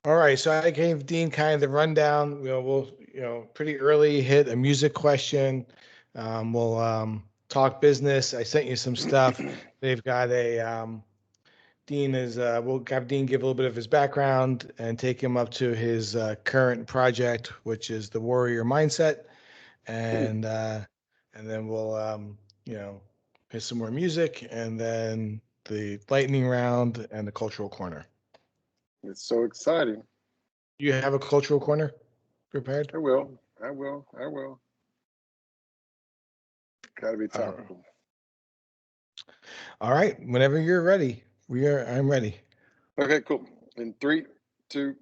All right, so I gave Dean kind of the rundown. We'll pretty early hit a music question. We'll talk business. I sent you some stuff. They've got a Dean is. We'll have Dean give a little bit of his background and take him up to his current project, which is the Warrior Mindset, and then we'll hit some more music, and then the lightning round and the cultural corner. It's so exciting. You have a cultural corner prepared? I will. I will. I will. Got to be topical. All right. Whenever you're ready, I'm ready. Okay, cool. In 3, 2.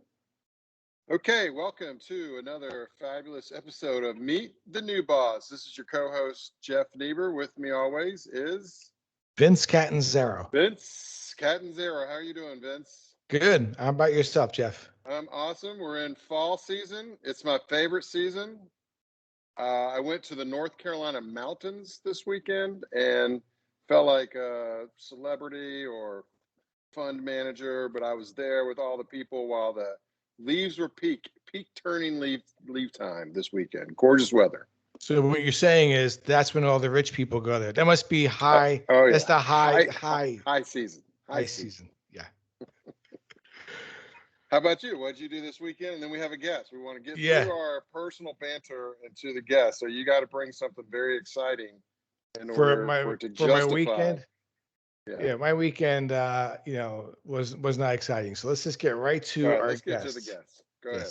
Okay, welcome to another fabulous episode of Meet the New Boss. This is your co-host, Jeff Niebuhr. With me always is... Vince Catanzaro. Vince Catanzaro. How are you doing, Vince? Good. How about yourself, Jeff? I'm awesome. We're in fall season. It's my favorite season. I went to the North Carolina mountains this weekend and felt like a celebrity or fund manager, but I was there with all the people while the leaves were peak turning leaf time this weekend. Gorgeous weather. So what you're saying is that's when all the rich people go there. That must be high. Oh yeah. That's the high season. High season. Yeah. How about you? What'd you do this weekend? And then we have a guest. We want to get through our personal banter and to the guest. So you got to bring something very exciting in order for it to justify. My weekend. Yeah, my weekend, was not exciting. So let's just get right to our let's guest. Get to the guest. Go ahead.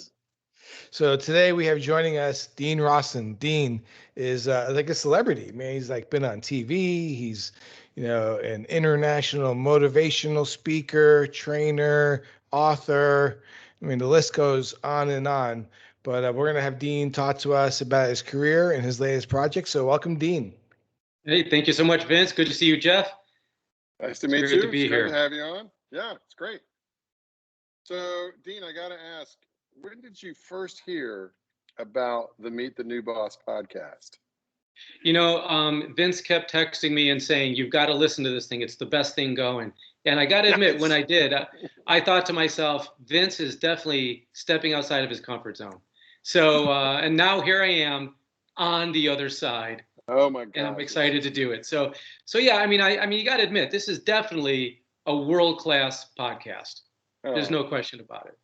So today we have joining us Dean Rosson. Dean is like a celebrity. Man, he's like been on TV. He's, an international motivational speaker, trainer, author. I mean, the list goes on and on. But we're going to have Dean talk to us about his career and his latest project. So welcome, Dean. Hey, thank you so much, Vince. Good to see you, Jeff. Nice to meet you. It's great to have you on. Yeah, it's great. So, Dean, I got to ask, when did you first hear about the Meet the New Boss podcast? Vince kept texting me and saying, you've got to listen to this thing. It's the best thing going. And I got to admit, when I did, I thought to myself, Vince is definitely stepping outside of his comfort zone. So, and now here I am on the other side. Oh my God. And I'm excited to do it. So yeah, I mean, you got to admit, this is definitely a world-class podcast. There's no question about it.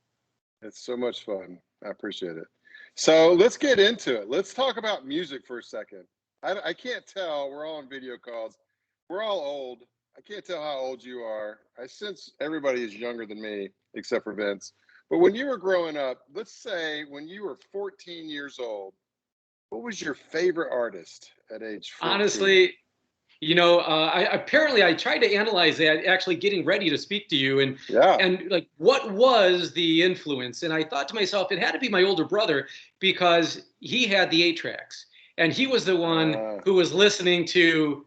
It's so much fun. I appreciate it. So let's get into it. Let's talk about music for a second. I can't tell. We're all on video calls. We're all old. I can't tell how old you are. I sense everybody is younger than me, except for Vince. But when you were growing up, let's say when you were 14 years old, what was your favorite artist at age 14? Honestly, I tried to analyze that actually getting ready to speak to you and like what was the influence? And I thought to myself, it had to be my older brother because he had the 8 tracks and he was the one who was listening to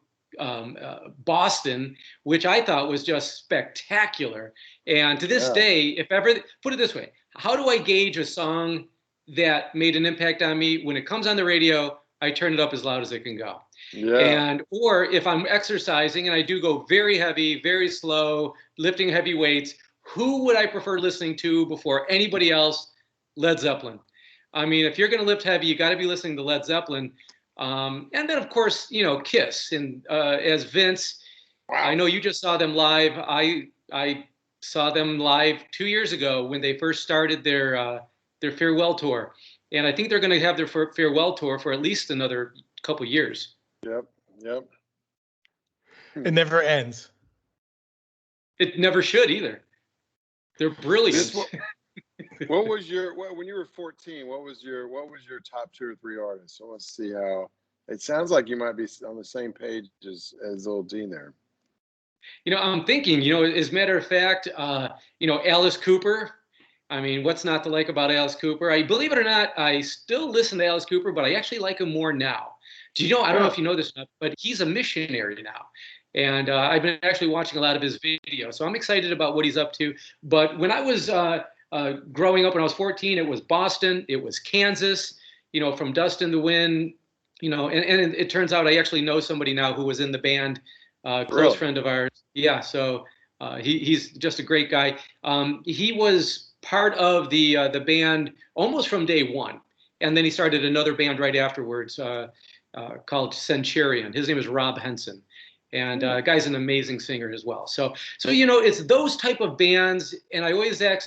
Boston, which I thought was just spectacular. And to this day, if ever, put it this way, how do I gauge a song that made an impact on me? When it comes on the radio, I turn it up as loud as it can go. Yeah. Or if I'm exercising and I do go very heavy, very slow, lifting heavy weights, who would I prefer listening to before anybody else? Led Zeppelin. I mean, if you're going to lift heavy, you got to be listening to Led Zeppelin. And then, of course, Kiss. And as Vince, I know you just saw them live. I saw them live 2 years ago when they first started their farewell tour. And I think they're going to have their farewell tour for at least another couple years. Yep. It never ends. It never should either. They're brilliant. What was when you were 14? What was your top 2 or 3 artists? So let's see how. It sounds like you might be on the same page as old Dean there. I'm thinking. As a matter of fact, Alice Cooper. I mean, what's not to like about Alice Cooper? I believe it or not, I still listen to Alice Cooper, but I actually like him more now. Do you know? I don't know if you know this, but he's a missionary now. And I've been actually watching a lot of his videos. So I'm excited about what he's up to. But when I was growing up, when I was 14, it was Boston. It was Kansas, from Dust in the Wind, and it turns out I actually know somebody now who was in the band, close friend of ours. Yeah. So he's just a great guy. He was part of the band almost from day one. And then he started another band right afterwards called Centurion. His name is Rob Henson. And guy's an amazing singer as well. So it's those type of bands, and I always ask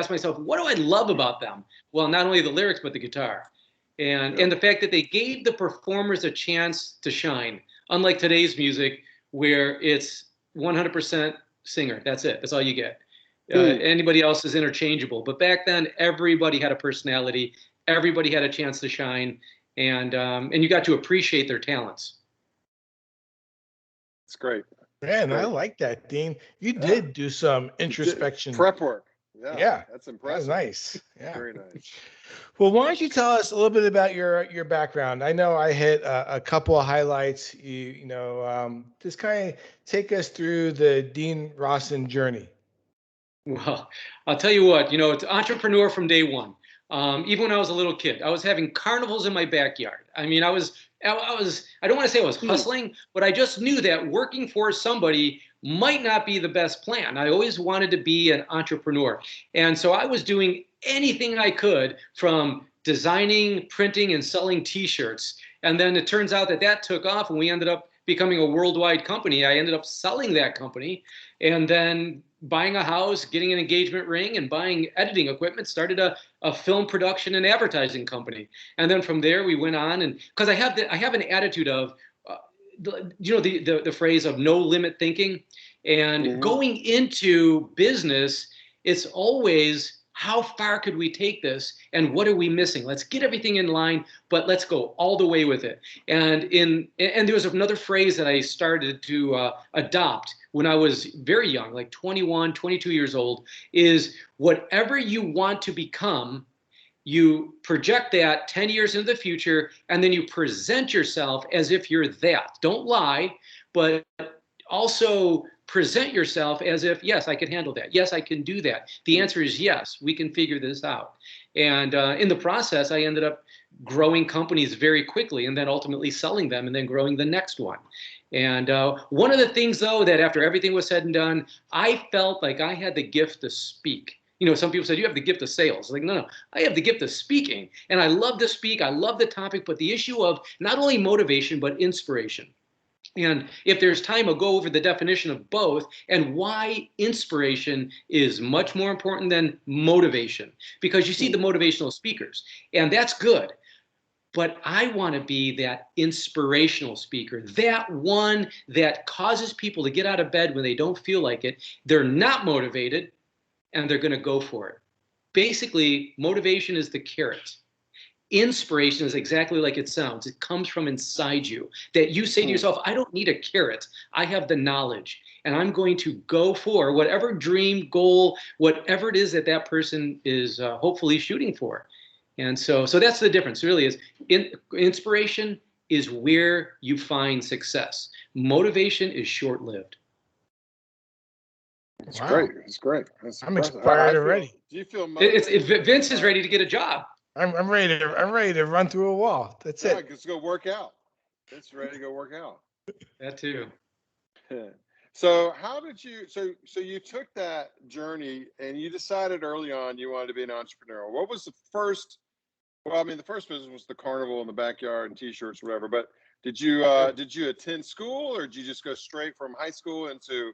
myself, what do I love about them? Well, not only the lyrics, but the guitar, and the fact that they gave the performers a chance to shine. Unlike today's music, where it's 100% singer. That's it. That's all you get. Anybody else is interchangeable. But back then, everybody had a personality. Everybody had a chance to shine, and you got to appreciate their talents. It's great. Man, I like that, Dean. You did do some introspection. Prep work. Yeah. That's impressive. That's nice. Yeah. Very nice. Well, why don't you tell us a little bit about your background? I know I hit a couple of highlights. Just kind of take us through the Dean Rosson journey. Well, I'll tell you what, it's entrepreneur from day one. Even when I was a little kid, I was having carnivals in my backyard. I mean, I don't want to say I was hustling, but I just knew that working for somebody might not be the best plan. I always wanted to be an entrepreneur. And so I was doing anything I could, from designing, printing, and selling T-shirts. And then it turns out that took off, and we ended up becoming a worldwide company. I ended up selling that company, and then buying a house, getting an engagement ring, and buying editing equipment, started a film production and advertising company. And then from there we went on, and because I have an attitude of, the phrase of no limit thinking, and going into business, it's always, how far could we take this, and what are we missing? Let's get everything in line, but let's go all the way with it. And there was another phrase that I started to adopt when I was very young, like 21, 22 years old, is whatever you want to become, you project that 10 years into the future, and then you present yourself as if you're that. Don't lie, but also present yourself as if, yes, I can handle that. Yes, I can do that. The answer is yes, we can figure this out. And in the process, I ended up growing companies very quickly, and then ultimately selling them, and then growing the next one. And one of the things, though, that after everything was said and done, I felt like I had the gift to speak. Some people said, you have the gift of sales. Like, no, I have the gift of speaking. And I love to speak. I love the topic, but the issue of not only motivation, but inspiration. And if there's time, I'll go over the definition of both and why inspiration is much more important than motivation. Because you see the motivational speakers, and that's good. But I want to be that inspirational speaker, that one that causes people to get out of bed when they don't feel like it. They're not motivated, and they're going to go for it. Basically, motivation is the carrot. Inspiration is exactly like it sounds. It comes from inside you, that you say to yourself, I don't need a carrot. I have the knowledge, and I'm going to go for whatever dream, goal, whatever it is that person is hopefully shooting for. And so that's the difference. Really, is inspiration is where you find success. Motivation is short-lived. It's great. It's great. I'm inspired already. Do you feel motivated? Vince is ready to get a job. I'm ready to run through a wall. That's it. Let's go work out. It's ready to go work out. That too. So how did you? So you took that journey, and you decided early on you wanted to be an entrepreneur. What was the first? Well, I mean, the first business was the carnival in the backyard and T-shirts, whatever. But did you attend school, or did you just go straight from high school into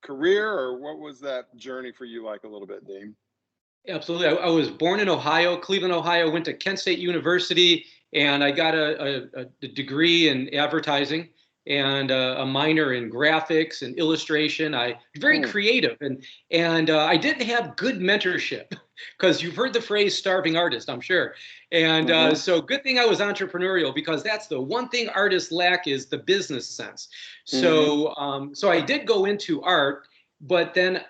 career, or what was that journey for you like a little bit, Dean? Absolutely. I was born in Ohio, Cleveland, Ohio, went to Kent State University, and I got a degree in advertising and a minor in graphics and illustration. I was very creative, and I didn't have good mentorship, because you've heard the phrase starving artist, I'm sure. And so good thing I was entrepreneurial, because that's the one thing artists lack, is the business sense. So so I did go into art, but then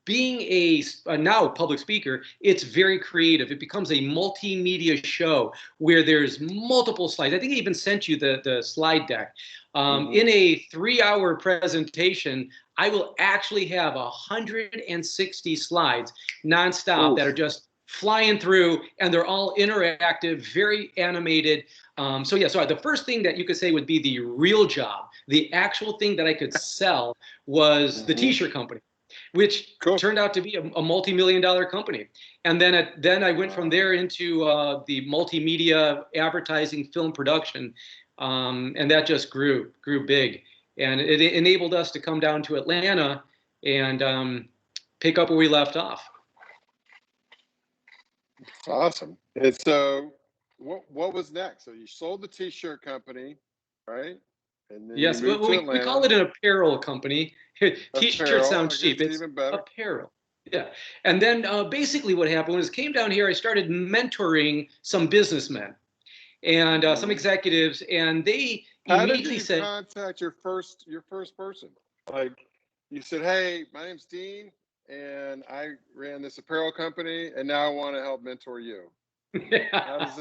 being a now public speaker, it's very creative. It becomes a multimedia show where there's multiple slides. I think I even sent you the slide deck. In a 3-hour presentation, I will actually have 160 slides nonstop that are just flying through, and they're all interactive, very animated. So the first thing that you could say would be the real job, the actual thing that I could sell, was the T-shirt company. which Cool. turned out to be a multi-million-dollar company. And then I went from there into the multimedia advertising film production, and that just grew big. And it enabled us to come down to Atlanta and pick up where we left off. Awesome. And so what was next? So you sold the T-shirt company, right? And then Yes, you moved to we call it an apparel company. T-shirts sound cheap. It's even better. apparel. Yeah. And then basically what happened was, came down here, I started mentoring some businessmen and some executives, and they immediately said, "How did you contact your first person? Like, you said, hey, my name's Dean, and I ran this apparel company, and now I want to help mentor you." How does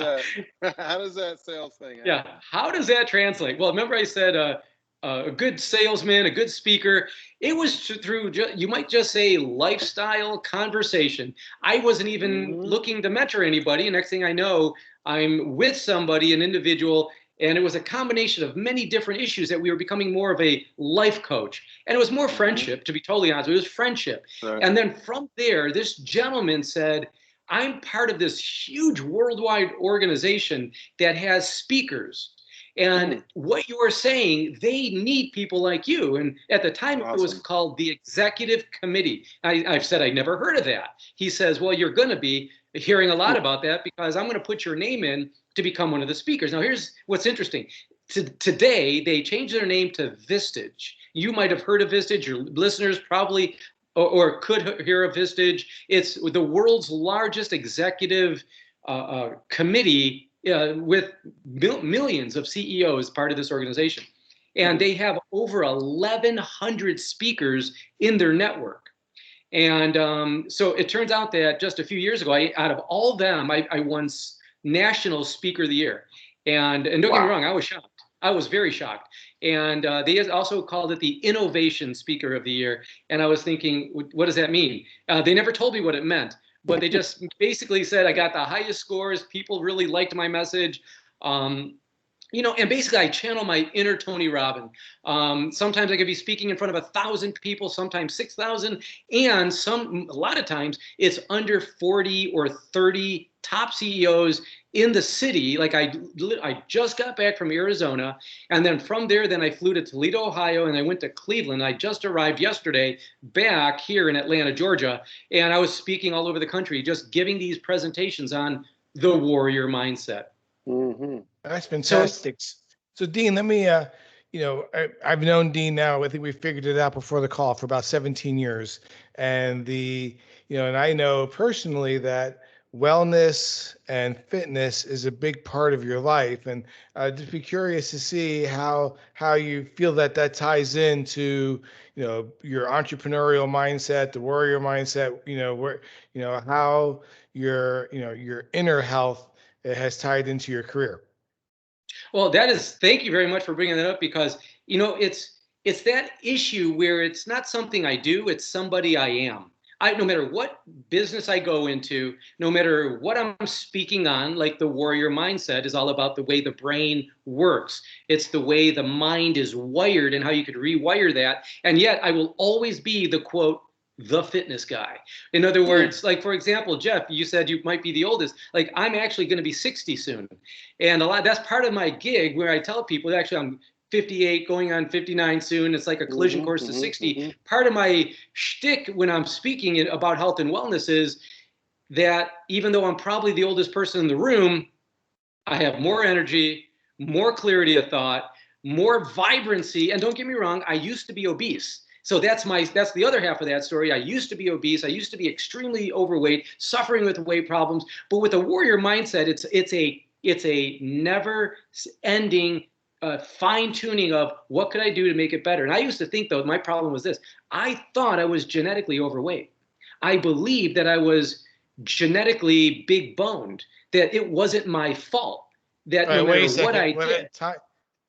that sales thing happen? Yeah, how does that translate? Well, remember I said a good salesman, a good speaker. It was through, you might just say, lifestyle conversation. I wasn't even looking to mentor anybody. And next thing I know, I'm with somebody, an individual, and it was a combination of many different issues that we were becoming more of a life coach. And it was more friendship, to be totally honest. It was friendship. Right. And then from there, this gentleman said, I'm part of this huge worldwide organization that has speakers. And what you are saying, they need people like you. And at the time, it was called the Executive Committee. I've said I never heard of that. He says, well, you're going to be hearing a lot about that, because I'm going to put your name in to become one of the speakers. Now, here's what's interesting. Today, they changed their name to Vistage. You might have heard of Vistage. Your listeners probably or could hear of Vistage. It's the world's largest executive committee with millions of CEOs part of this organization. And they have over 1,100 speakers in their network. And so it turns out that just a few years ago, out of all of them, I won National Speaker of the Year. And don't get me wrong, I was shocked. I was very shocked. And they also called it the Innovation Speaker of the Year. And I was thinking, what does that mean? They never told me what it meant, but they just basically said I got the highest scores. People really liked my message. You know, and basically I channel my inner Tony Robbins. Sometimes I could be speaking in front of 1,000 people, sometimes 6,000, and a lot of times it's under 40 or 30 top CEOs in the city. Like I just got back from Arizona, and then from there, then I flew to Toledo, Ohio, and I went to Cleveland. I just arrived yesterday back here in Atlanta, Georgia, and I was speaking all over the country, just giving these presentations on the warrior mindset. That's fantastic. So Dean, let me, I've known Dean now, I think we figured it out before the call, for about 17 years. And and I know personally that wellness and fitness is a big part of your life. And I'd just be curious to see how you feel that ties into, your entrepreneurial mindset, the warrior mindset, how your inner health has tied into your career. Well, thank you very much for bringing that up, because, it's that issue where it's not something I do, it's somebody I am. No matter what business I go into, no matter what I'm speaking on, like the warrior mindset is all about the way the brain works. It's the way the mind is wired and how you could rewire that. And yet I will always be the quote, the fitness guy. In other words, like, for example, Jeff, you said you might be the oldest. Like, I'm actually going to be 60 soon. And that's part of my gig, where I tell people, actually, I'm 58, going on 59 soon. It's like a collision course to 60. Part of my shtick when I'm speaking about health and wellness is that even though I'm probably the oldest person in the room, I have more energy, more clarity of thought, more vibrancy. And don't get me wrong, I used to be obese. So that's the other half of that story. I used to be obese. I used to be extremely overweight, suffering with weight problems. But with a warrior mindset, it's a never-ending fine-tuning of what could I do to make it better. And I used to think, though, my problem was this. I thought I was genetically overweight. I believed that I was genetically big-boned, that it wasn't my fault, that no matter what I did.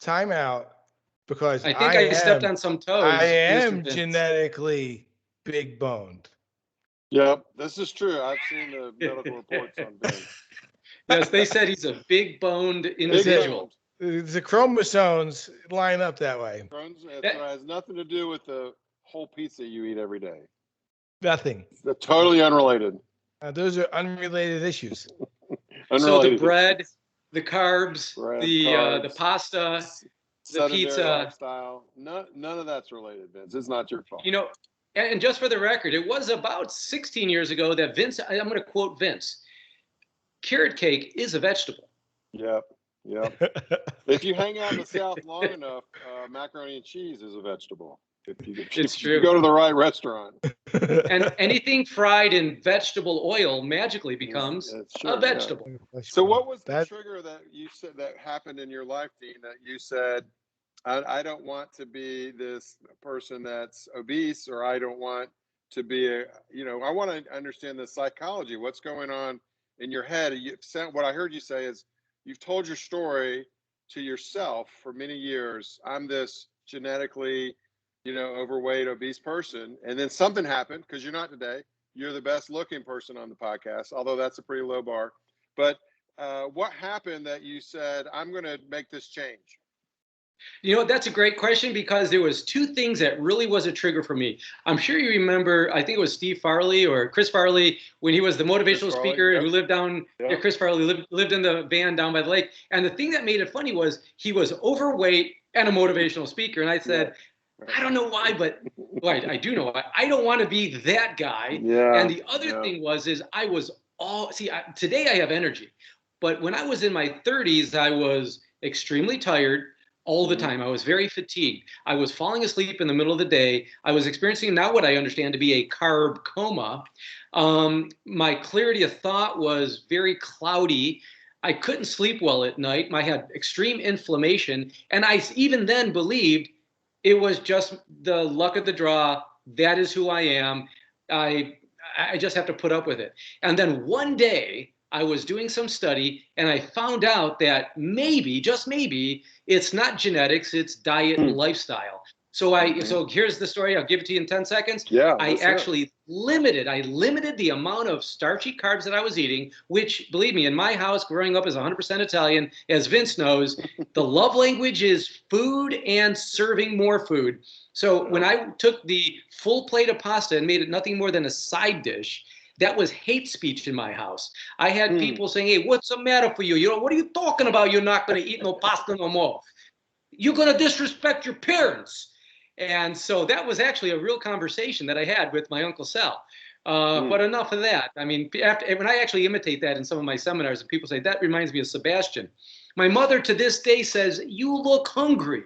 Time out. Because I think I stepped on some toes. I am genetically big boned. Yep, this is true. I've seen the medical reports on Ben. Yes, they said he's a big boned individual. The chromosomes line up that way. It has nothing to do with the whole pizza you eat every day. Nothing. They're totally unrelated. Those are unrelated issues. So the bread, the carbs, the pasta, the pizza, lifestyle. None of that's related, Vince. It's not your fault. And just for the record, it was about 16 years ago that Vince, I'm going to quote Vince, carrot cake is a vegetable. Yep. If you hang out in the South long enough, macaroni and cheese is a vegetable. If you go to the right restaurant. And anything fried in vegetable oil magically becomes a vegetable. Yeah. So what was the trigger that you said that happened in your life, Dean, that you said, I don't want to be this person that's obese, or I don't want to be I want to understand the psychology. What's going on in your head? What I heard you say is you've told your story to yourself for many years. I'm this genetically, overweight, obese person. And then something happened, because you're not today. You're the best looking person on the podcast, although that's a pretty low bar. But what happened that you said, I'm going to make this change? That's a great question, because there was two things that really was a trigger for me. I'm sure you remember, I think it was Steve Farley or Chris Farley, when he was the motivational speaker who lived down, Chris Farley lived in the van down by the lake. And the thing that made it funny was he was overweight and a motivational speaker. And I said, I don't know why, but I do know why. I don't want to be that guy. And the other thing is I was today I have energy. But when I was in my 30s, I was extremely tired all the time. I was very fatigued. I was falling asleep in the middle of the day. I was experiencing now what I understand to be a carb coma. My clarity of thought was very cloudy. I couldn't sleep well at night. I had extreme inflammation. And I even then believed it was just the luck of the draw. That is who I am. I just have to put up with it. And then one day I was doing some study and I found out that maybe, just maybe, it's not genetics, it's diet and lifestyle. So here's the story. I'll give it to you in 10 seconds. I actually limited the amount of starchy carbs that I was eating, which, believe me, in my house growing up as 100% Italian, as Vince knows, the love language is food and serving more food. So when I took the full plate of pasta and made it nothing more than a side dish, that was hate speech in my house. I had people saying, hey, what's the matter for you? What are you talking about? You're not going to eat no pasta no more. You're going to disrespect your parents. And so that was actually a real conversation that I had with my Uncle Sal. But enough of that. I mean, when I actually imitate that in some of my seminars, and people say, that reminds me of Sebastian. My mother to this day says, you look hungry.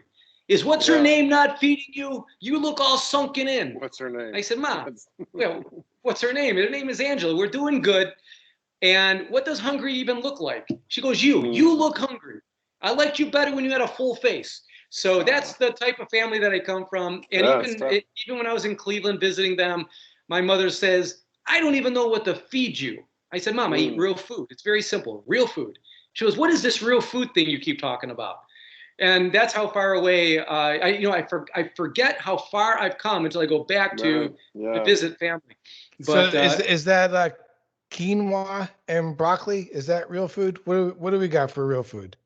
Is what's her name not feeding you? You look all sunken in. What's her name? I said, Mom, well, what's her name? Her name is Angela. We're doing good. And what does hungry even look like? She goes, you look hungry. I liked you better when you had a full face. So that's the type of family that I come from. And even when I was in Cleveland visiting them, my mother says, I don't even know what to feed you. I said, Mom, I eat real food. It's very simple, real food. She goes, what is this real food thing you keep talking about? And that's how far away I forget how far I've come until I go back to visit family. But so is that quinoa and broccoli? Is that real food? What do we got for real food?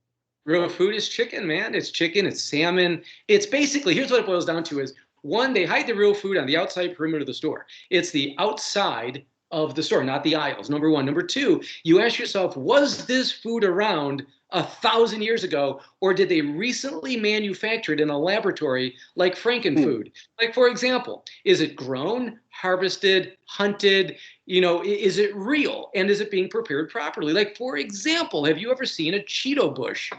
Real food is chicken, man. It's chicken, it's salmon. It's basically, here's what it boils down to is, one, they hide the real food on the outside perimeter of the store. It's the outside of the store, not the aisles, number one. Number two, you ask yourself, was this food around 1,000 years ago, or did they recently manufacture it in a laboratory like Frankenfood? Like, for example, is it grown, harvested, hunted? Is it real? And is it being prepared properly? Like, for example, have you ever seen a Cheeto bush?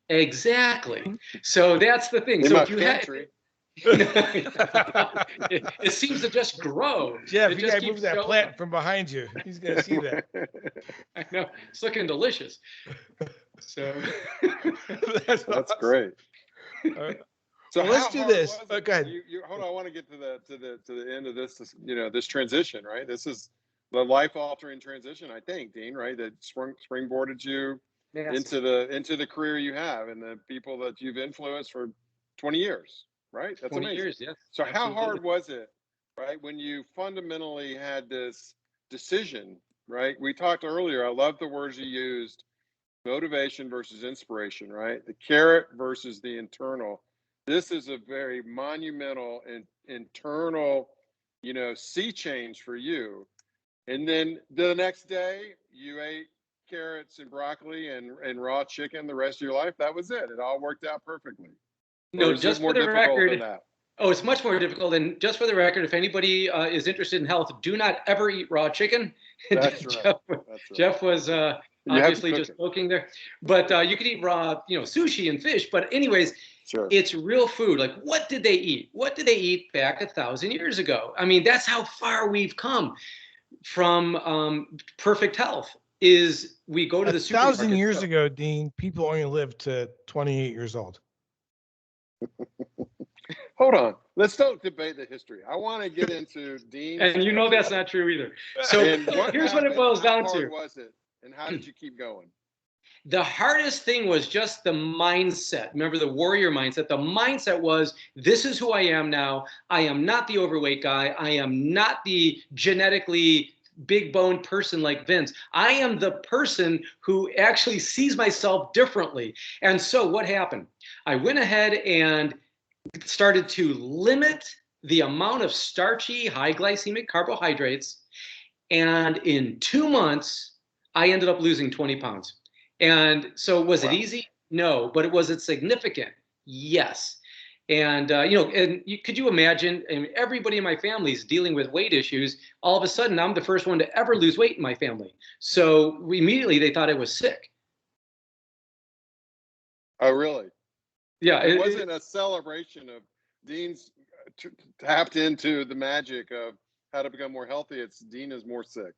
Exactly. So that's the thing. So if you had, it seems to just grow. Jeff, you gotta move that plant from behind you. He's gonna see that. I know, it's looking delicious. So that's great. So let's do this. Go ahead. Hold on. I want to get to the end of this. This transition, right? This is the life-altering transition, I think, Dean. Right? That springboarded you into the career you have and the people that you've influenced for 20 years. Right? That's 20 amazing. Years, yes. So how hard was it, right, when you fundamentally had this decision, right? We talked earlier, I love the words you used, motivation versus inspiration, right? The carrot versus the internal. This is a very monumental and internal sea change for you. And then the next day you ate carrots and broccoli and raw chicken the rest of your life. That was it. It all worked out perfectly. No, Or is it just more for the difficult than record. that? Oh, it's much more difficult. And just for the record, if anybody is interested in health, do not ever eat raw chicken. That's right. Jeff, That's right. Jeff was obviously just it. joking there. But you can eat raw, sushi and fish. But anyways, Sure. it's real food. Like, what did they eat? What did they eat back 1,000 years ago? I mean, that's how far we've come from perfect health. Is we go to the supermarket. 1,000 years ago, Dean, people only lived to 28 years old. Hold on. Let's don't debate the history. I want to get into Dean. And that's not true either. So here's what it boils down to. How hard was it? And how did you keep going? The hardest thing was just the mindset. Remember the warrior mindset? The mindset was, this is who I am now. I am not the overweight guy. I am not the genetically big boned person like Vince. I am the person who actually sees myself differently. And so what happened? I went ahead and started to limit the amount of starchy, high glycemic carbohydrates. And in 2 months, I ended up losing 20 pounds. And so was it easy? No. But was it significant? Yes. And, could you imagine, and everybody in my family is dealing with weight issues. All of a sudden, I'm the first one to ever lose weight in my family. So immediately they thought I was sick. Oh, really? Yeah. It wasn't a celebration of Dean's tapped into the magic of how to become more healthy. It's Dean is more sick.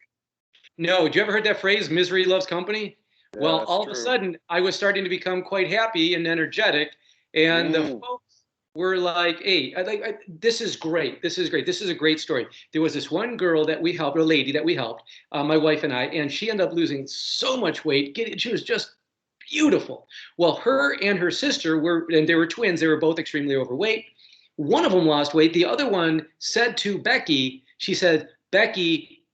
No. Did you ever heard that phrase, misery loves company? Yeah, well, all of a sudden, I was starting to become quite happy and energetic. And the folks were like, hey, this is great. This is great. This is a great story. There was this one girl that we helped, or lady that we helped, my wife and I, and she ended up losing so much weight. She was just beautiful. Well, her and her sister and they were twins. They were both extremely overweight. One of them lost weight. The other one said to Becky, she said, Becky,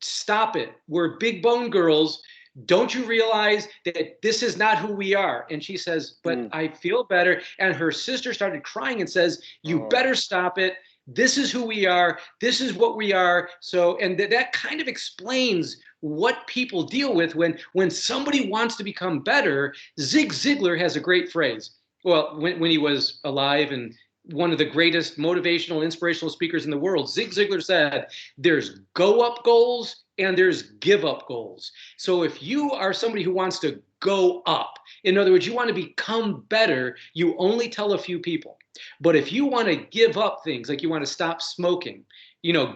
stop it. We're big bone girls. Don't you realize that this is not who we are? And she says, but I feel better. And her sister started crying and says, you better stop it. This is who we are. This is what we are. So, and that kind of explains what people deal with when somebody wants to become better. Zig Ziglar has a great phrase. Well, when he was alive and one of the greatest motivational, inspirational speakers in the world, Zig Ziglar said, there's go up goals and there's give up goals. So if you are somebody who wants to go up, in other words, you want to become better, you only tell a few people. But if you want to give up things, like you want to stop smoking,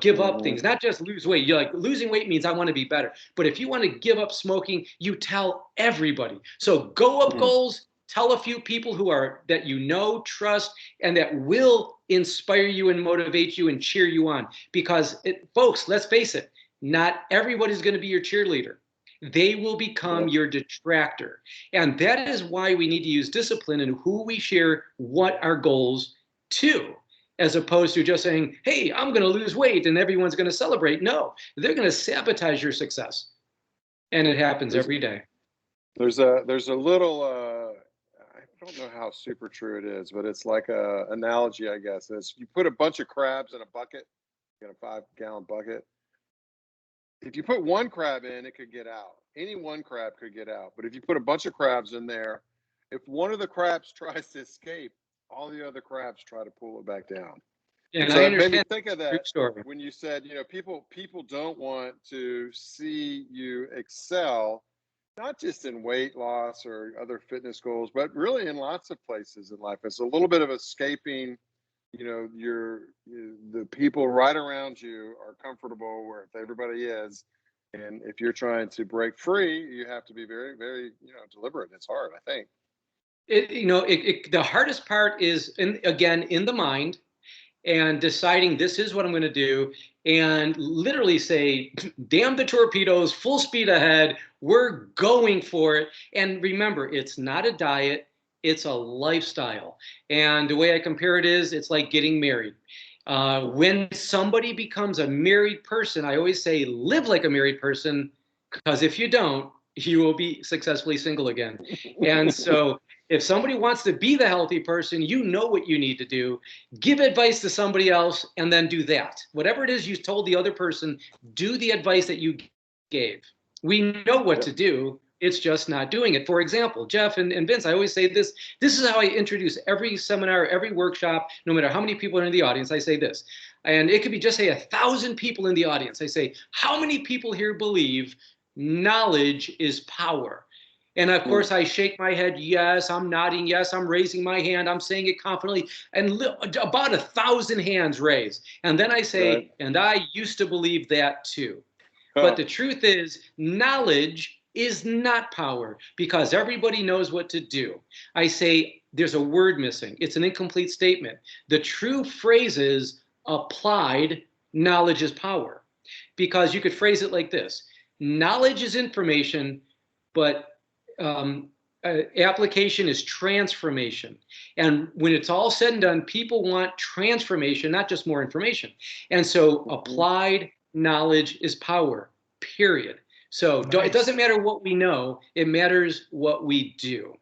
give up things, not just lose weight. You're like, losing weight means I want to be better. But if you want to give up smoking, you tell everybody. So go up goals, tell a few people that trust, and that will inspire you and motivate you and cheer you on. Because folks, let's face it, not everybody's going to be your cheerleader. They will become your detractor. And that is why we need to use discipline in who we share what our goals to, as opposed to just saying, hey, I'm going to lose weight and everyone's going to celebrate. No, they're going to sabotage your success. And it happens every day. There's a little, I don't know how super true it is, but it's like a analogy, I guess. Is you put a bunch of crabs in a bucket, in a 5-gallon bucket. If you put one crab in, it could get out. Any one crab could get out. But if you put a bunch of crabs in there, if one of the crabs tries to escape, all the other crabs try to pull it back down. And so I it made me understand think of that when you said, people don't want to see you excel, not just in weight loss or other fitness goals, but really in lots of places in life. It's a little bit of escaping. The people right around you are comfortable where if everybody is, and if you're trying to break free, you have to be very, very, deliberate. It's hard, I think. The hardest part is in the mind, and deciding this is what I'm going to do, and literally say, damn the torpedoes, full speed ahead. We're going for it. And remember, it's not a diet. It's a lifestyle. And the way I compare it is, it's like getting married. When somebody becomes a married person, I always say, live like a married person, because if you don't, you will be successfully single again. And so If somebody wants to be the healthy person, you know what you need to do. Give advice to somebody else and then do that. Whatever it is you told the other person, do the advice that you gave. We know what to do. It's just not doing it. For example, Jeff and Vince, I always say this. This is how I introduce every seminar, every workshop, no matter how many people are in the audience. I say this. And it could be just say 1,000 people in the audience. I say, how many people here believe knowledge is power? And of course, I shake my head. Yes, I'm nodding. Yes, I'm raising my hand. I'm saying it confidently. And about 1,000 hands raised. And then I say, and I used to believe that too. But the truth is, knowledge is not power because everybody knows what to do. I say there's a word missing. It's an incomplete statement. The true phrase is applied knowledge is power, because you could phrase it like this. Knowledge is information, but application is transformation. And when it's all said and done, people want transformation, not just more information. And so applied knowledge is power, period. So it doesn't matter what we know, it matters what we do.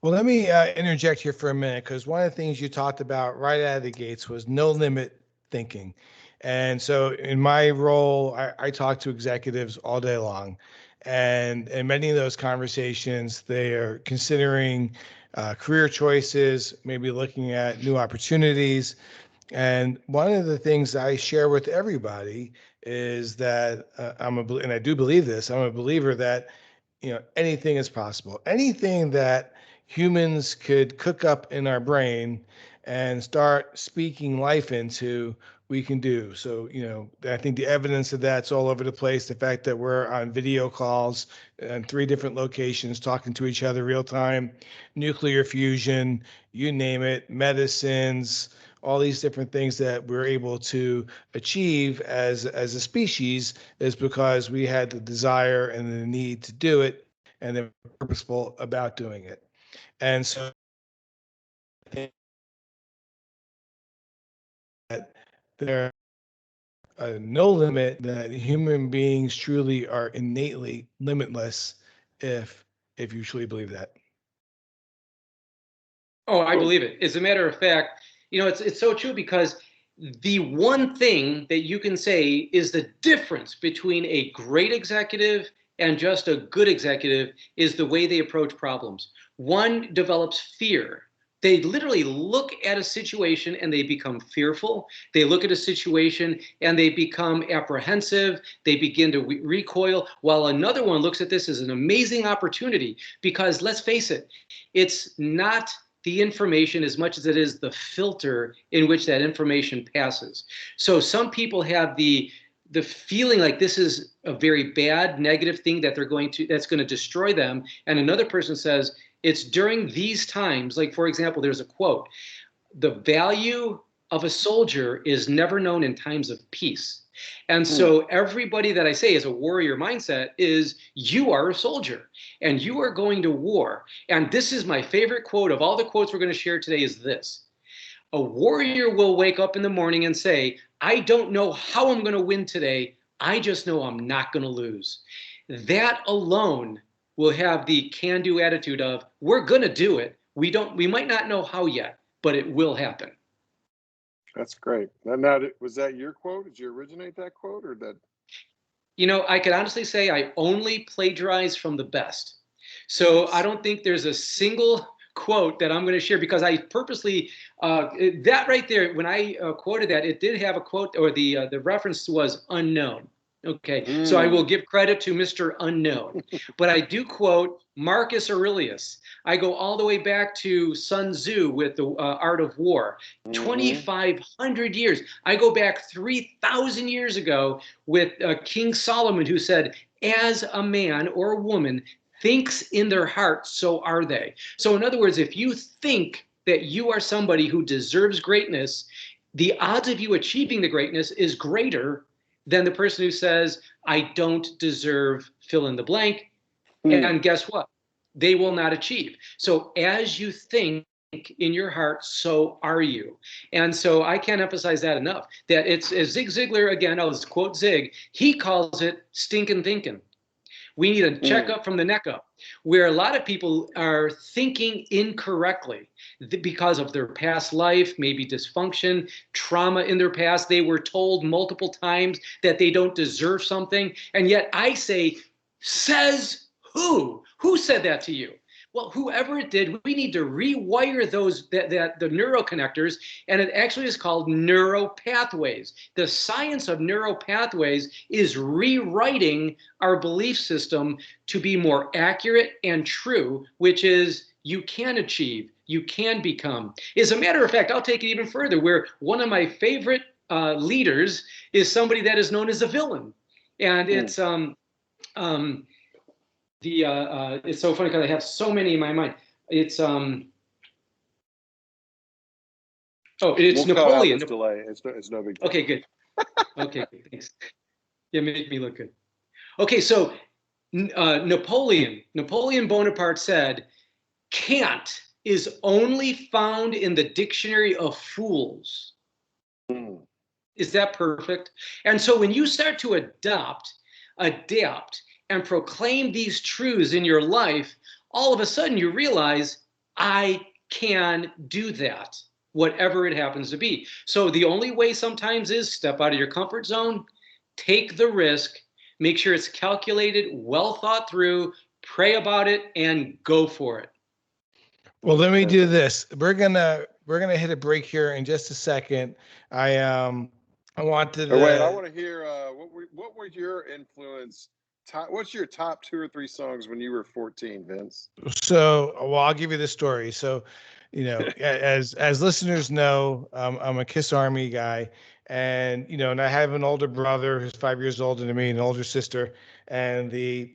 Well, let me interject here for a minute, because one of the things you talked about right out of the gates was no limit thinking. And so in my role, I talk to executives all day long. And in many of those conversations, they are considering career choices, maybe looking at new opportunities. And one of the things I share with everybody is that and I do believe this, I'm a believer that, anything is possible. Anything that humans could cook up in our brain and start speaking life into, we can do. So, I think the evidence of that's all over the place. The fact that we're on video calls in 3 different locations, talking to each other real time, nuclear fusion, you name it, medicines, all these different things that we're able to achieve as a species is because we had the desire and the need to do it, and they're purposeful about doing it. And so I think that there are no limit, that human beings truly are innately limitless, if you truly believe that. Oh, I believe it. As a matter of fact, it's so true, because the one thing that you can say is the difference between a great executive and just a good executive is the way they approach problems. One develops fear. They literally look at a situation and they become fearful. They look at a situation and they become apprehensive. They begin to recoil, while another one looks at this as an amazing opportunity, because let's face it, it's not the information as much as it is the filter in which that information passes. So some people have the feeling like this is a very bad, negative thing that's going to destroy them. And another person says, it's during these times, like, for example, there's a quote, the value of a soldier is never known in times of peace. And so everybody that I say is a warrior mindset is, you are a soldier and you are going to war. And this is my favorite quote of all the quotes we're going to share today is this. A warrior will wake up in the morning and say, I don't know how I'm going to win today. I just know I'm not going to lose. That alone will have the can-do attitude of, we're going to do it. We might not know how yet, but it will happen. That's great. Now, was that your quote? Did you originate that quote, or that? I could honestly say I only plagiarize from the best. So I don't think there's a single quote that I'm going to share, because I purposely, that right there, when I quoted that, it did have a quote, or the reference was unknown. Okay, so I will give credit to Mr. Unknown, but I do quote Marcus Aurelius. I go all the way back to Sun Tzu with the Art of War, 2,500 years. I go back 3,000 years ago with King Solomon, who said, as a man or a woman thinks in their heart, so are they. So in other words, if you think that you are somebody who deserves greatness, the odds of you achieving the greatness is greater than the person who says, I don't deserve fill in the blank. And guess what? They will not achieve. So as you think in your heart, so are you. And so I can't emphasize that enough, that it's, as Zig Ziglar, again, I'll just quote Zig, he calls it stinking thinking. We need a checkup from the neck up, where a lot of people are thinking incorrectly because of their past life, maybe dysfunction, trauma in their past. They were told multiple times that they don't deserve something. And yet I say, says who? Who said that to you? Well, whoever it did, we need to rewire those the neuroconnectors, and it actually is called neuropathways. The science of neuropathways is rewriting our belief system to be more accurate and true, which is you can achieve, you can become. As a matter of fact, I'll take it even further, where one of my favorite leaders is somebody that is known as a villain, and it's it's so funny because I have so many in my mind. It's it's Napoleon. Delay. It's no big deal. Okay, good. Okay, good. Thanks. Yeah, make me look good. Okay, so Napoleon Bonaparte said, "Can't is only found in the dictionary of fools." Is that perfect? And so when you start to adapt, and proclaim these truths in your life, all of a sudden you realize, I can do that, whatever it happens to be. So the only way sometimes is step out of your comfort zone, take the risk, make sure it's calculated, well thought through, pray about it, and go for it. Well, let me do this. We're gonna hit a break here in just a second. I wanted to. Wait, I want to hear what was your influence? What's your top 2 or 3 songs when you were 14, Vince? So, well, I'll give you the story. So, as listeners know, I'm a Kiss Army guy, and and I have an older brother who's 5 years older than me, and an older sister, and they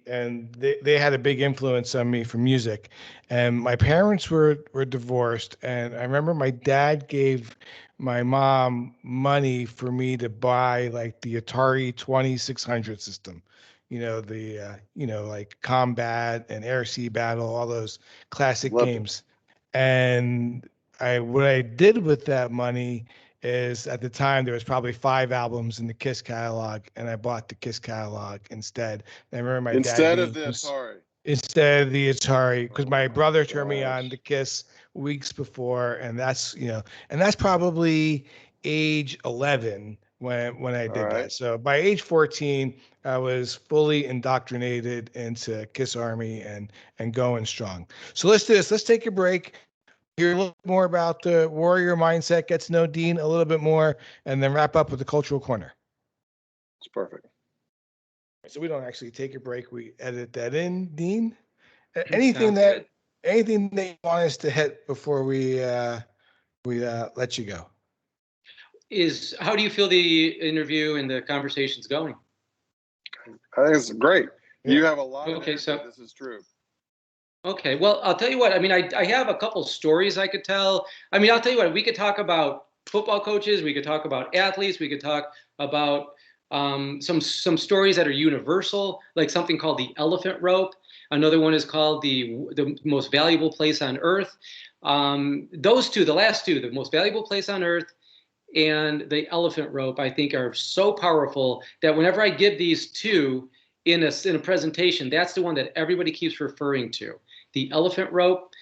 had a big influence on me for music. And my parents were divorced, and I remember my dad gave my mom money for me to buy like the Atari 2600 system, like Combat and Air Sea Battle, all those classic games. And what I did with that money is, at the time there was probably 5 albums in the Kiss catalog, and I bought the Kiss catalog instead. And I remember my dad of the Atari. Instead of the Atari, because my brother turned me on to Kiss weeks before, and that's probably age 11 when I did that. So by age 14, I was fully indoctrinated into Kiss Army and going strong. So let's do this. Let's take a break. Hear a little more about the warrior mindset, get to know Dean a little bit more, and then wrap up with the cultural corner. It's perfect. So we don't actually take a break. We edit that in, Dean. Anything that you want us to hit before we let you go? Is how do you feel the interview and the conversation's going? I think it's great. Yeah. You have a lot of Okay, so this is true. Okay, well, I'll tell you what. I mean, I have a couple stories I could tell. I mean, I'll tell you what. We could talk about football coaches. We could talk about athletes. We could talk about some stories that are universal, like something called the elephant rope. Another one is called the most valuable place on earth. Those two, the last two, the most valuable place on earth and the elephant rope, I think are so powerful that whenever I give these two in a presentation, that's the one that everybody keeps referring to. The elephant rope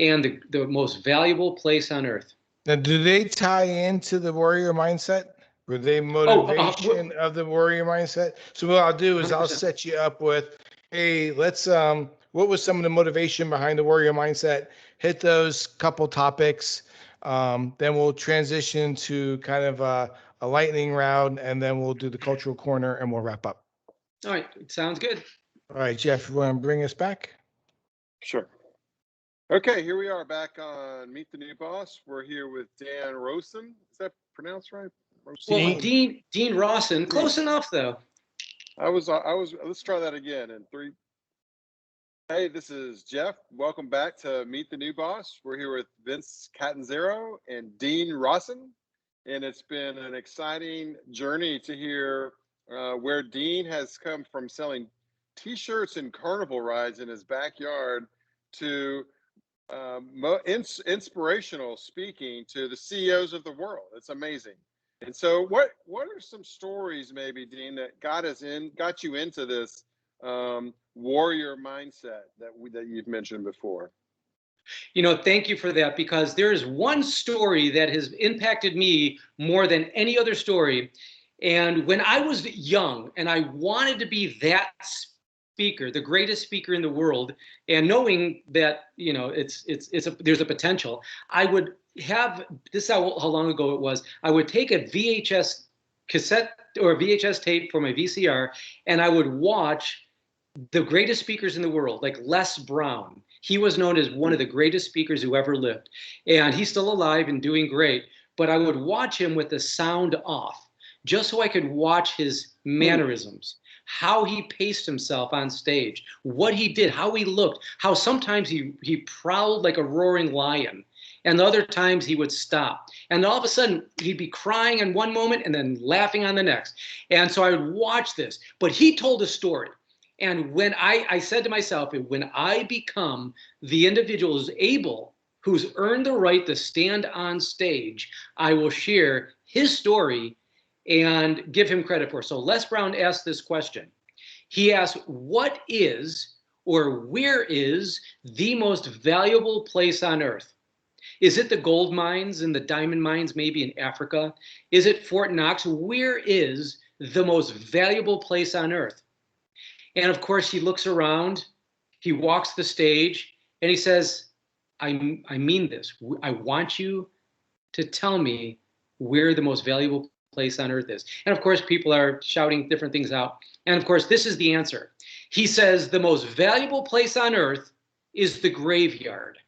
and the most valuable place on earth. Now, do they tie into the warrior mindset? Were they motivation of the warrior mindset? So what I'll do is 100%. I'll set you up with, hey, let's what was some of the motivation behind the warrior mindset? Hit those couple topics. Then we'll transition to kind of a lightning round, and then we'll do the cultural corner, and we'll wrap up. All right, sounds good. All right, Jeff, you want to bring us back? Sure. Okay, here we are back on Meet the New Boss. We're here with Dan Rossen. Is that pronounced right? Well, Dean Rossen. Close enough, though. I was. Let's try that again in 3. Hey, this is Jeff. Welcome back to Meet the New Boss. We're here with Vince Catanzaro and Dean Rosson, and it's been an exciting journey to hear where Dean has come from selling T-shirts and carnival rides in his backyard to inspirational speaking to the CEOs of the world. It's amazing. And so what are some stories maybe, Dean, that got you into this warrior mindset that you've mentioned before? Thank you for that, because there is one story that has impacted me more than any other story. And when I was young and I wanted to be that speaker, the greatest speaker in the world, and knowing that, there's a potential, I would have, this is how long ago it was, I would take a VHS cassette or VHS tape for my VCR, and I would watch the greatest speakers in the world, like Les Brown. He was known as one of the greatest speakers who ever lived. And he's still alive and doing great. But I would watch him with the sound off, just so I could watch his mannerisms, how he paced himself on stage, what he did, how he looked, how sometimes he prowled like a roaring lion. And other times he would stop. And all of a sudden, he'd be crying in one moment and then laughing on the next. And so I would watch this. But he told a story. And when I said to myself, when I become the individual who's earned the right to stand on stage, I will share his story and give him credit for it. So Les Brown asked this question. He asked, what is or where is the most valuable place on earth? Is it the gold mines and the diamond mines maybe in Africa? Is it Fort Knox? Where is the most valuable place on earth? And of course, he looks around, he walks the stage, and he says, I mean this. I want you to tell me where the most valuable place on earth is. And of course, people are shouting different things out. And of course, this is the answer. He says, the most valuable place on earth is the graveyard,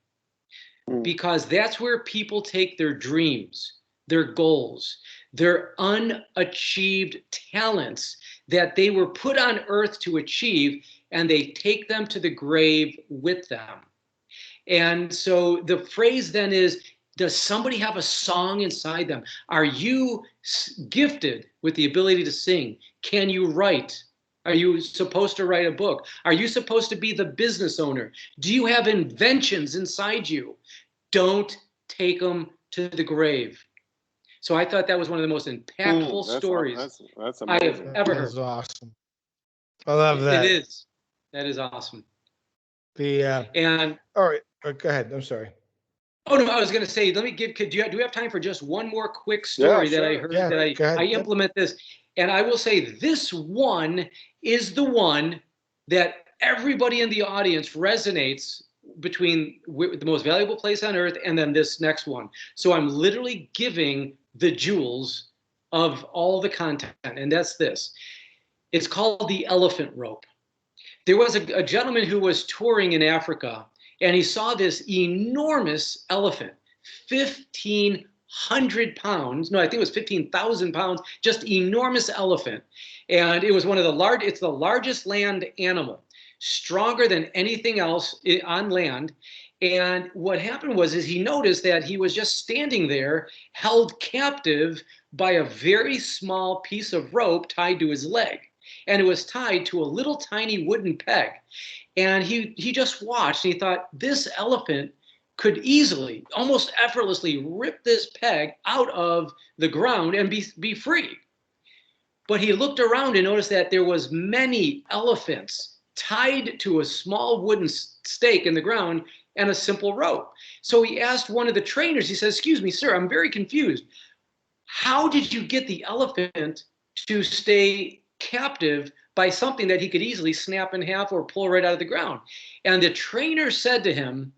because that's where people take their dreams, their goals, their unachieved talents that they were put on earth to achieve, and they take them to the grave with them. And so the phrase then is, does somebody have a song inside them? Are you gifted with the ability to sing? Can you write? Are you supposed to write a book? Are you supposed to be the business owner? Do you have inventions inside you? Don't take them to the grave. So I thought that was one of the most impactful stories that's I have ever heard. That's awesome. I love that. It is. That is awesome. And all right, go ahead. I'm sorry. Oh no, I was going to say, let me do we have time for just one more quick story that I heard that I implement this, and I will say this one is the one that everybody in the audience resonates between the most valuable place on earth and then this next one. So I'm literally giving the jewels of all the content, and that's this. It's called the elephant rope. There was a gentleman who was touring in Africa, and he saw this enormous elephant, 1,500 pounds. No, I think it was 15,000 pounds, just enormous elephant. And it was it's the largest land animal, stronger than anything else on land. And what happened was he noticed that he was just standing there, held captive by a very small piece of rope tied to his leg. And it was tied to a little tiny wooden peg. And he just watched, and he thought, this elephant could easily, almost effortlessly, rip this peg out of the ground and be free. But he looked around and noticed that there was many elephants tied to a small wooden stake in the ground and a simple rope. So he asked one of the trainers, he says, excuse me, sir, I'm very confused. How did you get the elephant to stay captive by something that he could easily snap in half or pull right out of the ground? And the trainer said to him,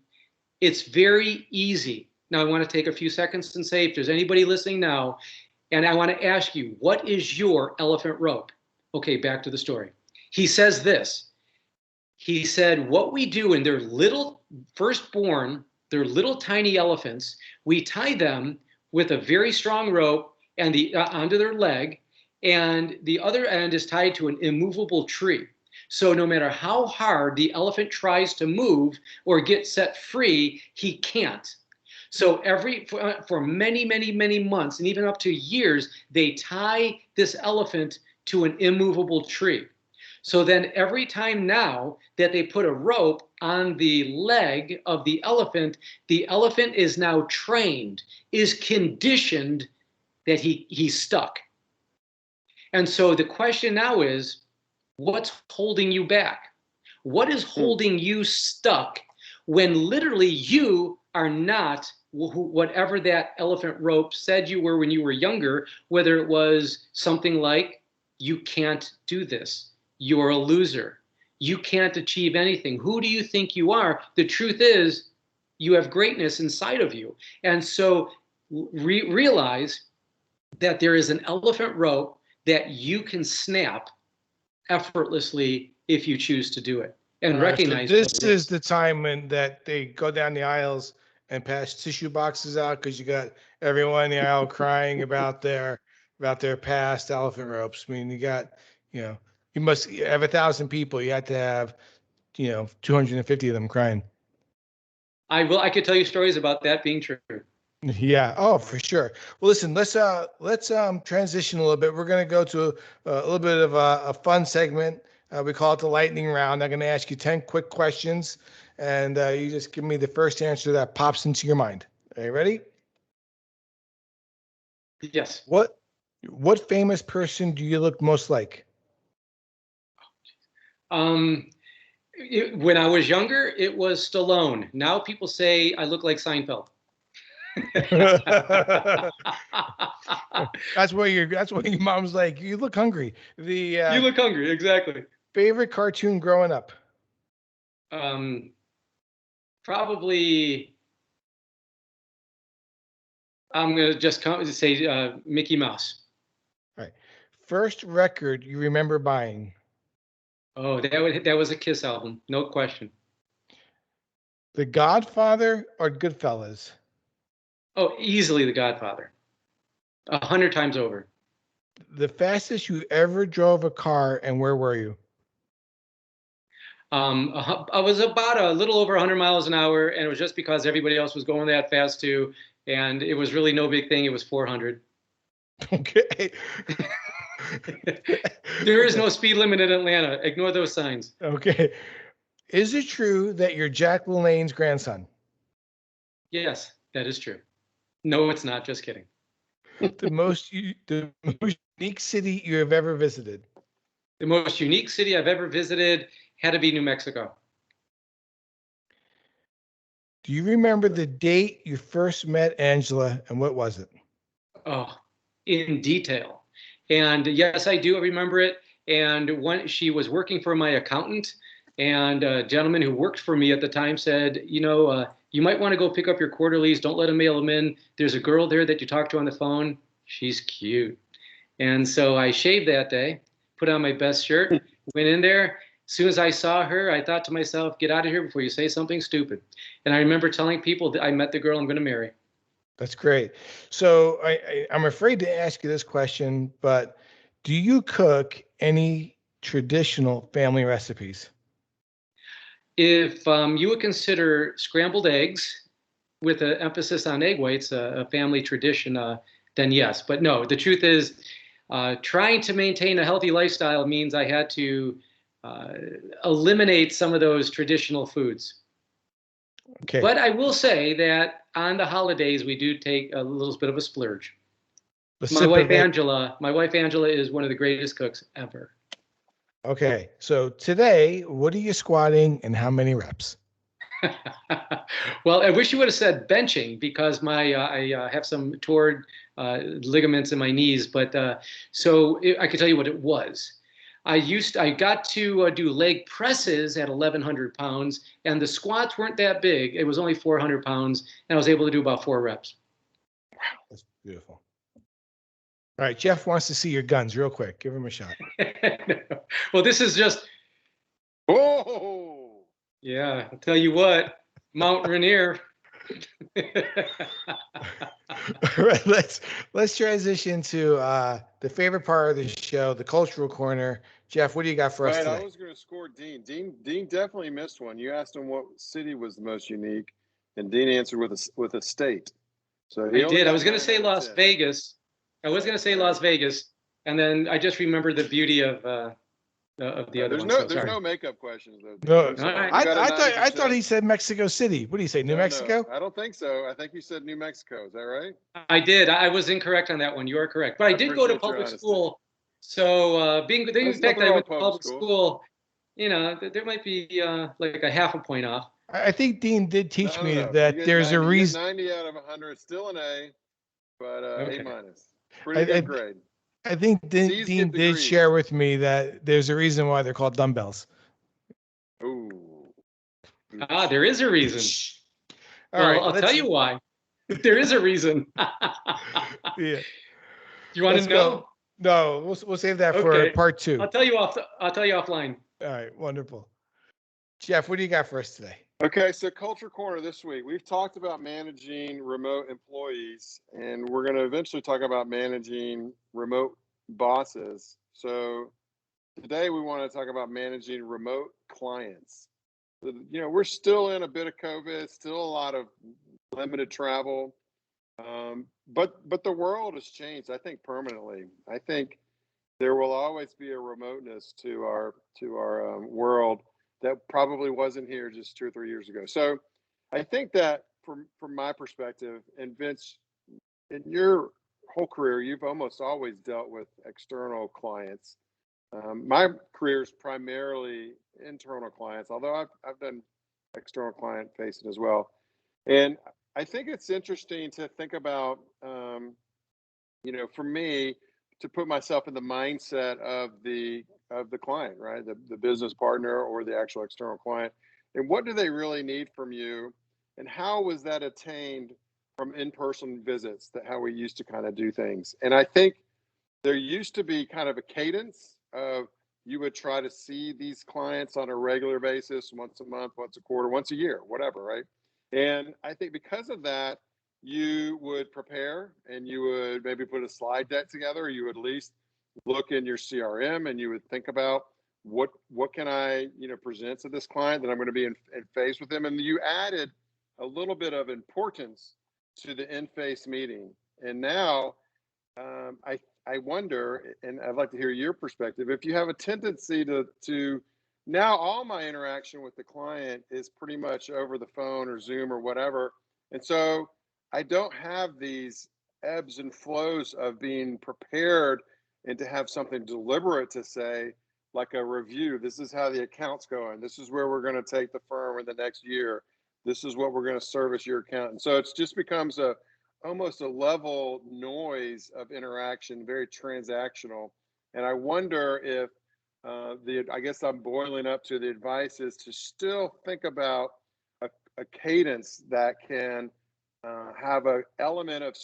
it's very easy. Now I want to take a few seconds and say, if there's anybody listening now, and I want to ask you, what is your elephant rope? Okay, back to the story. He says this. He said, what we do when they're little firstborn, they're little tiny elephants, we tie them with a very strong rope and onto their leg, and the other end is tied to an immovable tree. So no matter how hard the elephant tries to move or get set free, he can't. So for many, many, many months and even up to years, they tie this elephant to an immovable tree. So then every time now that they put a rope on the leg of the elephant is now trained, is conditioned that he's stuck. And so the question now is, What's holding you back? What is holding you stuck when literally you are not whatever that elephant rope said you were when you were younger, whether it was something like, you can't do this, you're a loser, you can't achieve anything, who do you think you are? The truth is, you have greatness inside of you. And so realize that there is an elephant rope that you can snap effortlessly if you choose to do it, and recognize so this is the time when that they go down the aisles and pass tissue boxes out, because you got everyone in the aisle crying about their past elephant ropes. I mean, you got, you must have 1,000 people. You had to have, 250 of them crying. I could tell you stories about that being true. Yeah. Oh, for sure. Well, listen, let's transition a little bit. We're going to go to a little bit of a fun segment. We call it the lightning round. I'm going to ask you 10 quick questions, and you just give me the first answer that pops into your mind. Are you ready? Yes. What famous person do you look most like? When I was younger, it was Stallone. Now people say I look like Seinfeld. That's why your mom's like, you look hungry. You look hungry, exactly. Favorite cartoon growing up? Probably, I'm gonna just say Mickey Mouse. All right. First record you remember buying? Oh, that was a Kiss album, no question. The Godfather or Goodfellas? Oh, easily The Godfather. 100 times over. The fastest you ever drove a car, and where were you? I was about a little over 100 miles an hour, and it was just because everybody else was going that fast too, and it was really no big thing. It was 400. Okay. There is no speed limit in Atlanta. Ignore those signs. Okay. Is it true that you're Jack LaLanne's grandson? Yes, that is true. No, it's not. Just kidding. The most unique city you have ever visited? The most unique city I've ever visited had to be New Mexico. Do you remember the date you first met Angela, and what was it? Oh, in detail. And yes, I do remember it. And when she was working for my accountant, and a gentleman who worked for me at the time said, you might want to go pick up your quarterlies. Don't let them mail them in. There's a girl there that you talk to on the phone. She's cute. And so I shaved that day, put on my best shirt, went in there. As soon as I saw her, I thought to myself, get out of here before you say something stupid. And I remember telling people that I met the girl I'm going to marry. That's great. So I'm afraid to ask you this question, but do you cook any traditional family recipes? If you would consider scrambled eggs with an emphasis on egg whites a family tradition, then yes. But no, the truth is, trying to maintain a healthy lifestyle means I had to eliminate some of those traditional foods. Okay. But I will say that on the holidays, we do take a little bit of a splurge. My wife Angela is one of the greatest cooks ever. Okay, so today, what are you squatting and how many reps? Well, I wish you would have said benching, because I have some torn ligaments in my knees. But so I can tell you what it was. I got to do leg presses at 1,100 pounds, and the squats weren't that big. It was only 400 pounds, and I was able to do about 4 reps. Wow, that's beautiful. All right, Jeff wants to see your guns real quick. Give him a shot. Well, this is just. Oh. Yeah, I'll tell you what, Mount Rainier. All right, let's transition to the favorite part of the show, the cultural corner. Jeff, what do you got for us today? I was going to score Dean. Dean definitely missed one. You asked him what city was the most unique, and Dean answered with a state. So I did. I was going to say Las Vegas. Las Vegas, and then I just remembered the beauty of the other one. There's no makeup questions though. No, I thought he said Mexico City. What do you say, New Mexico? No, I don't think so. I think you said New Mexico. Is that right? I did. I was incorrect on that one. You are correct. But I did go to public school. So being in fact, I went to public school. school. You know, there might be like a half a point off. I think Dean did teach me No. that there's 90, a reason. 90 out of 100, still an A, but Okay. A minus. Pretty good grade. I think Dean did share with me that there's a reason why they're called dumbbells. Ooh. There is a reason. All right, I'll tell you why. There is a reason. Yeah. You want to know? Go. No, we'll save that for part 2. I'll tell you offline. All right, wonderful. Jeff, what do you got for us today? Okay, so Culture Corner this week, we've talked about managing remote employees, and we're going to eventually talk about managing remote bosses. So today we want to talk about managing remote clients. You know, we're still in a bit of COVID, still a lot of limited travel, but the world has changed, I think, permanently. I think there will always be a remoteness to our world that probably wasn't here just 2 or 3 years ago. So I think that from my perspective, and Vince, in your whole career, you've almost always dealt with external clients. My career is primarily internal clients, although I've done external client facing as well. And I think it's interesting to think about, you know, for me, to put myself in the mindset of the client, right? The business partner or the actual external client. And what do they really need from you? And how was that attained from in-person visits, that how we used to kind of do things? And I think there used to be kind of a cadence of, you would try to see these clients on a regular basis, once a month, once a quarter, once a year, whatever, right? And I think because of that, you would prepare and you would maybe put a slide deck together, or you would at least look in your CRM and you would think about what can I, you know, present to this client that I'm going to be in phase with them. And you added a little bit of importance to the in-face meeting. And now I wonder, and I'd like to hear your perspective, if you have a tendency to now all my interaction with the client is pretty much over the phone or Zoom or whatever. And so I don't have these ebbs and flows of being prepared and to have something deliberate to say, like a review. This is how the account's going. This is where we're going to take the firm in the next year. This is what we're going to service your account. And so it just becomes almost a level noise of interaction, very transactional. And I wonder if I guess I'm boiling up to the advice is to still think about a cadence that can have an element of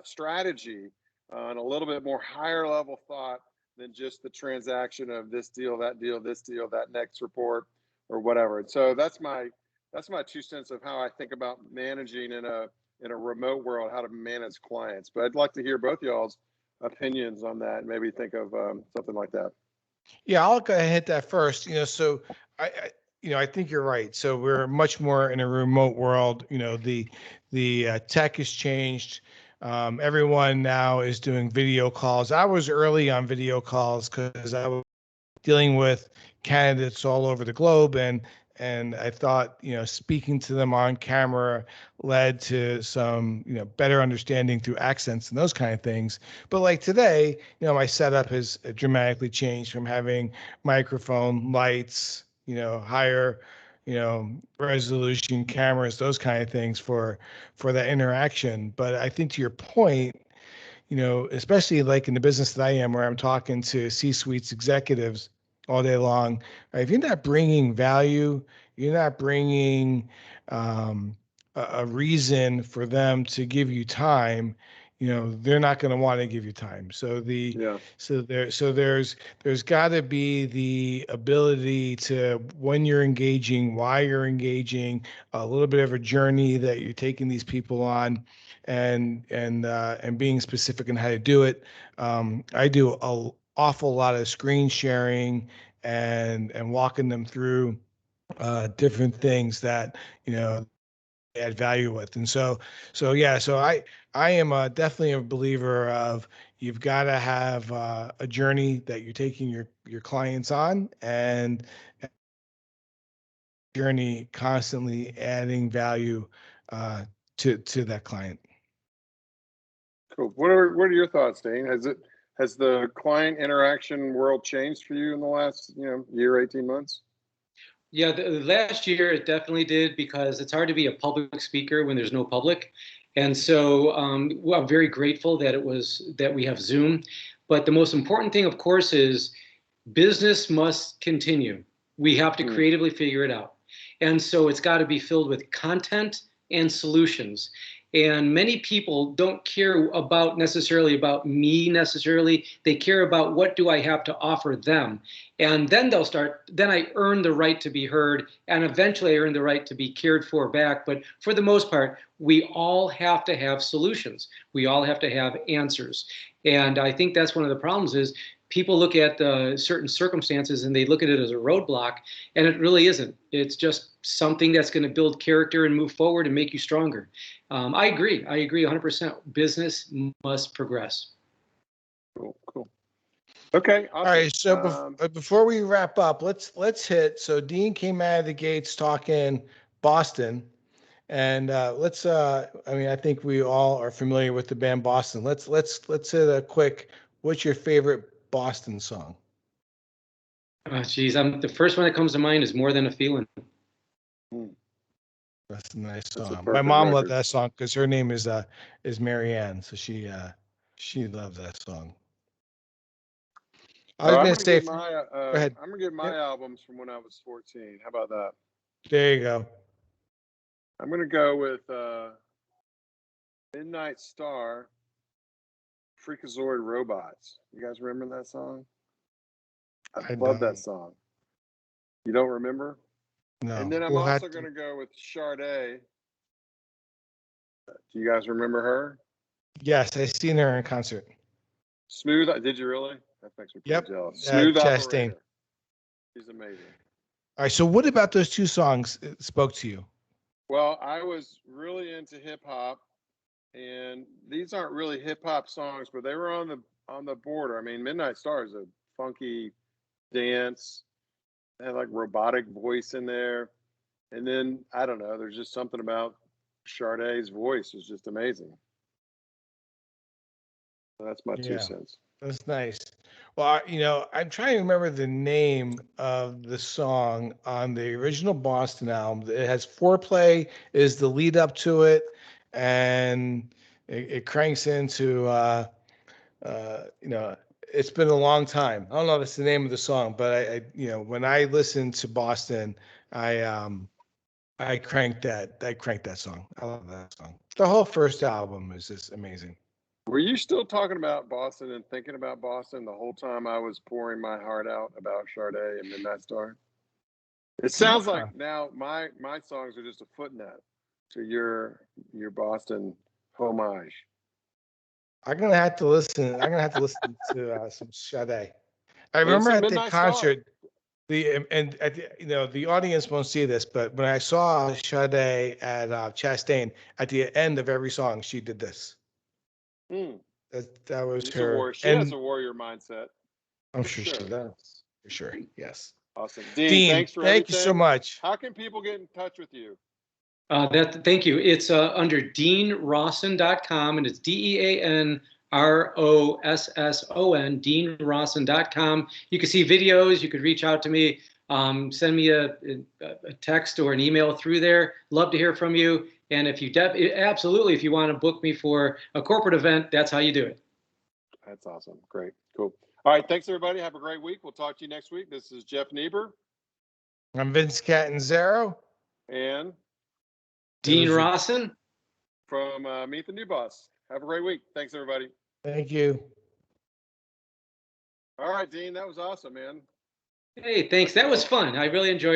strategy and a little bit more higher level thought than just the transaction of this deal, this deal, that next report, or whatever. And so that's my 2 cents of how I think about managing in a remote world, how to manage clients. But I'd like to hear both y'all's opinions on that, and maybe think of something like that. Yeah, I'll go ahead and hit that first. You know, so I think you're right. So we're much more in a remote world. You know, the tech has changed. Everyone now is doing video calls. I was early on video calls because I was dealing with candidates all over the globe, and I thought, you know, speaking to them on camera led to some, you know, better understanding through accents and those kind of things. But like today, you know, my setup has dramatically changed from having microphone, lights, you know, higher, you know, resolution cameras, those kind of things for that interaction. But I think to your point, you know, especially like in the business that I am, where I'm talking to C-suites executives all day long, right? If you're not bringing value, you're not bringing a reason for them to give you time, you know, they're not going to want to give you time. So there's got to be the ability to, when you're engaging, why you're engaging, a little bit of a journey that you're taking these people on, and being specific in how to do it. I do an awful lot of screen sharing and walking them through different things that, you know, add value with. And so I am definitely a believer of, you've got to have a journey that you're taking your clients on, and journey constantly adding value to that client. Cool. What are your thoughts, Dane? Has the client interaction world changed for you in the last, year, 18 months? Yeah, the last year it definitely did, because it's hard to be a public speaker when there's no public. And so well, I'm very grateful that we have Zoom. But the most important thing, of course, is business must continue. We have to creatively figure it out. And so it's got to be filled with content and solutions. And many people don't care about necessarily about me necessarily. They care about what do I have to offer them. And then then I earn the right to be heard, and eventually I earn the right to be cared for back. But for the most part, we all have to have solutions. We all have to have answers. And I think that's one of the problems is people look at certain circumstances and they look at it as a roadblock, and it really isn't. It's just something that's going to build character and move forward and make you stronger. I agree 100%. Business must progress. Cool. Okay. Awesome. All right. So before we wrap up, let's hit. So Dean came out of the gates talking Boston, and I think we all are familiar with the band Boston. Let's hit a quick. What's your favorite Boston song? Oh, geez, the first one that comes to mind is More Than a Feeling. That's a nice song. My mom loved that song because her name is Mary Ann, so she loves that song. I was going to say, go ahead. I'm gonna get my albums from when I was 14. How about that? There you go. I'm gonna go with Midnight Star, Freakazoid Robots. You guys remember that song? I love that song. You don't remember? No. And then I'm also going to go with Sade. Do you guys remember her? Yes, I seen her in concert. Smooth. Did you really? That makes me pretty jealous. Smooth Chastain. She's amazing. All right. So what about those two songs spoke to you? Well, I was really into hip hop, and these aren't really hip hop songs, but they were on the border. I mean, Midnight Star is a funky dance. They had like robotic voice in there. And then, I don't know, there's just something about Sade's voice is just amazing. So that's my 2 cents. That's nice. Well, I'm trying to remember the name of the song on the original Boston album. It has Foreplay is the lead up to it, and it cranks into, it's been a long time. I don't know if it's the name of the song, but when I listen to Boston, I cranked that song. I love that song. The whole first album is just amazing. Were you still talking about Boston and thinking about Boston the whole time I was pouring my heart out about Sade and Midnight Star? It sounds like now my songs are just a footnote to your Boston homage. I'm gonna have to listen. To some Sade. I remember at the concert, the audience won't see this, but when I saw Sade at Chastain, at the end of every song, she did this. That was her. She has a warrior mindset. I'm sure she does. For sure. Yes. Awesome. Dean, thanks for everything. Thank you so much. How can people get in touch with you? Thank you. It's under DeanRosson.com, and it's DeanRosson, DeanRosson.com. You can see videos. You could reach out to me. Send me a text or an email through there. Love to hear from you. And if you absolutely, if you want to book me for a corporate event, that's how you do it. That's awesome. Great. Cool. All right. Thanks, everybody. Have a great week. We'll talk to you next week. This is Jeff Niebuhr. I'm Vince Catanzaro. And Dean Rosson from Meet the New Boss. Have a great week. Thanks, everybody. Thank you. All right, Dean. That was awesome, man. Hey, thanks. That was fun. I really enjoyed it.